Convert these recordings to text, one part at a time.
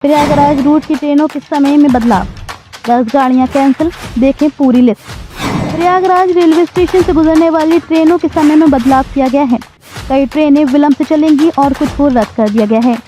Prayagraj root की ट्रेनों के समय में बदलाव, 10 गाड़ियां कैंसिल, देखें पूरी लिस्ट। प्रयागराज रेलवे स्टेशन से गुजरने वाली ट्रेनों के समय में बदलाव किया गया है। कई ट्रेनें विलंब से चलेंगी और कुछ को रद्द कर दिया गया है।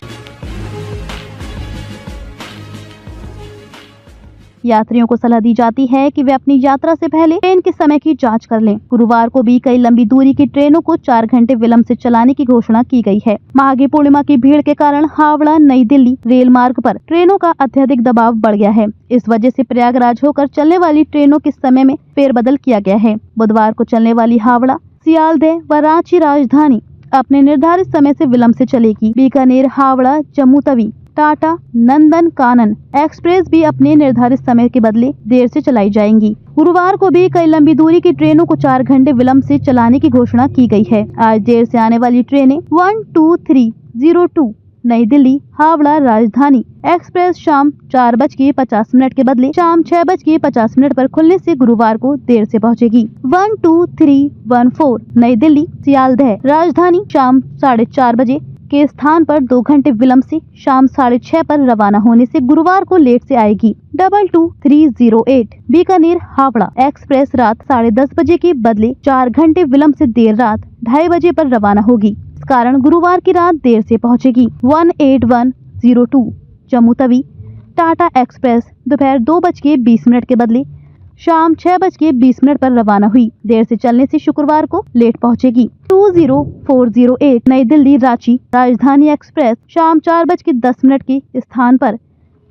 यात्रियों को सलाह दी जाती है कि वे अपनी यात्रा से पहले ट्रेन के समय की जांच कर लें। गुरुवार को भी कई लंबी दूरी की ट्रेनों को 4 घंटे विलंब से चलाने की घोषणा की गई है। माघी पूर्णिमा की भीड़ के कारण हावड़ा नई दिल्ली रेल मार्ग पर ट्रेनों का अत्यधिक दबाव बढ़ गया है। इस वजह से प्रयागराज होकर चलने वाली ट्रेनों के समय में फेरबदल किया गया है। बुधवार को चलने वाली हावड़ा, सियालदह व रांची राजधानी अपने निर्धारित समय से विलंब से चलेगी। बीकानेर हावड़ा जम्मू तवी टाटा नंदन कानन एक्सप्रेस भी अपने निर्धारित समय के बदले देर से चलाई जाएंगी। गुरुवार को भी कई लंबी दूरी की ट्रेनों को 4 घंटे विलंब से चलाने की घोषणा की गई है। आज देर से आने वाली ट्रेनें 12302 नई दिल्ली हावड़ा राजधानी एक्सप्रेस शाम 4:50 के बदले शाम 6:50 पर खुलने से गुरुवार को देर से पहुंचेगी। 12314 नई दिल्ली सियालदह राजधानी शाम 4:30 बजे के स्थान पर 2 घंटे विलंब से शाम 6:30 पर रवाना होने से गुरुवार को लेट से आएगी। 22308 बीकानेर हावड़ा एक्सप्रेस रात 10:30 बजे के बदले 4 घंटे विलंब से देर रात 2:30 बजे पर रवाना होगी। इस कारण गुरुवार की रात देर से पहुंचेगी। 18102 जम्मू तवी टाटा एक्सप्रेस दोपहर 2:20 के बदले शाम 6:20 पर रवाना हुई। देर से चलने से शुक्रवार को लेट पहुंचेगी। 20408 नई दिल्ली रांची राजधानी एक्सप्रेस शाम 4:10 के स्थान पर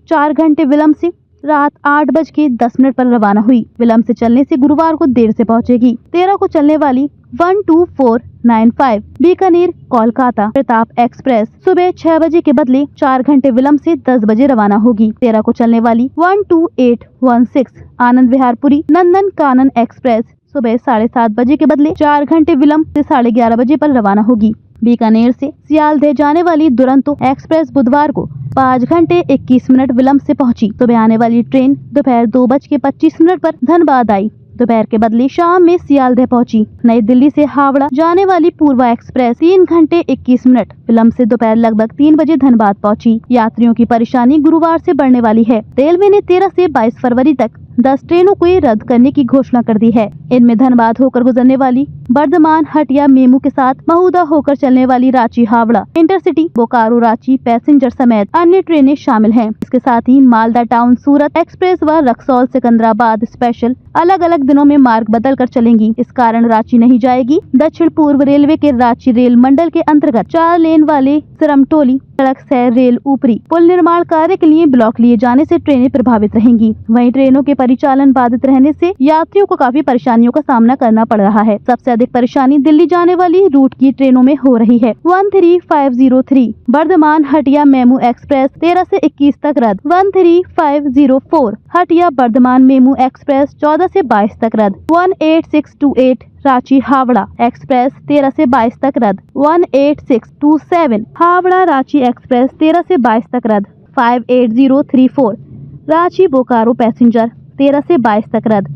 4 घंटे विलंब से रात 8:10 पर रवाना हुई। विलंब से चलने से गुरुवार को देर से पहुंचेगी। 13 को चलने वाली 12495 बीकानेर कोलकाता प्रताप एक्सप्रेस सुबह 6 बजे के बदले 4 घंटे विलंब से 10 बजे रवाना होगी। 13 को चलने वाली 12816 आनंद विहार पुरी नंदन कानन एक्सप्रेस सुबह 7:30 बजे के बदले 4 घंटे विलंब से 11:30 बजे पर रवाना होगी। बीकानेर से सियालदह जाने वाली दुरंतो एक्सप्रेस बुधवार को 5 घंटे 21 मिनट विलंब से पहुंची। सुबह आने वाली ट्रेन दोपहर 2:25 पर धनबाद आई। दोपहर के बदले शाम में सियालदह पहुंची। नई दिल्ली से हावड़ा जाने वाली पूर्वा एक्सप्रेस 3 घंटे 21 मिनट विलंब से दोपहर लगभग 3 बजे धनबाद पहुंची। यात्रियों की परेशानी गुरुवार से बढ़ने वाली है। रेलवे ने 13 से 22 फरवरी तक 10 ट्रेनों को रद्द करने की घोषणा कर दी है। इनमें धनबाद होकर गुजरने वाली बर्धमान हटिया मेमू के साथ महूदा होकर चलने वाली रांची हावड़ा इंटरसिटी बोकारो रांची पैसेंजर समेत अन्य ट्रेनें शामिल हैं। इसके साथ ही मालदा टाउन सूरत एक्सप्रेस व रक्सौल सिकंदराबाद स्पेशल अलग अलग दिनों में मार्ग बदल कर चलेंगी। इस कारण रांची नहीं जाएगी। दक्षिण पूर्व रेलवे के रांची रेल मंडल के अंतर्गत 4 लेन वाले सिरमटोली सड़क से रेल ऊपरी पुल निर्माण कार्य के लिए ब्लॉक लिए जाने से ट्रेनें प्रभावित रहेंगी। वहीं ट्रेनों के परिचालन बाधित रहने से यात्रियों को काफी परेशानियों का सामना करना पड़ रहा है। सबसे अधिक परेशानी दिल्ली जाने वाली रूट की ट्रेनों में हो रही है। 13503 बर्धमान हटिया मेमू एक्सप्रेस 13 से 21 तक रद्द। 13504 हटिया बर्धमान मेमू एक्सप्रेस 14 से 22 तक रद्द। 18628 रांची हावड़ा एक्सप्रेस 13 से 22 तक रद्द। 18627 हावड़ा रांची एक्सप्रेस 13 से 22 तक रद्द। 58034 रांची बोकारो पैसेंजर 13 से 22 तक रद्द।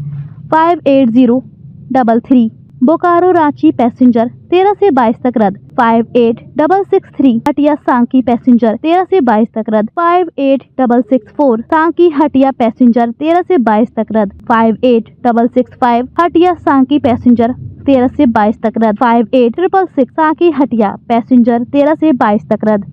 58033 बोकारो रांची पैसेंजर 13 से 22 तक रद्द। 58663 हटिया सांकी पैसेंजर 13 से 22 तक रद्द। 58664 सांकी हटिया पैसेंजर 13 से 22 तक रद्द। 58665 हटिया सांकी पैसेंजर 13 से 22 तक रद्द। 58666 सांकी हटिया पैसेंजर 13 से 22 तक रद्द।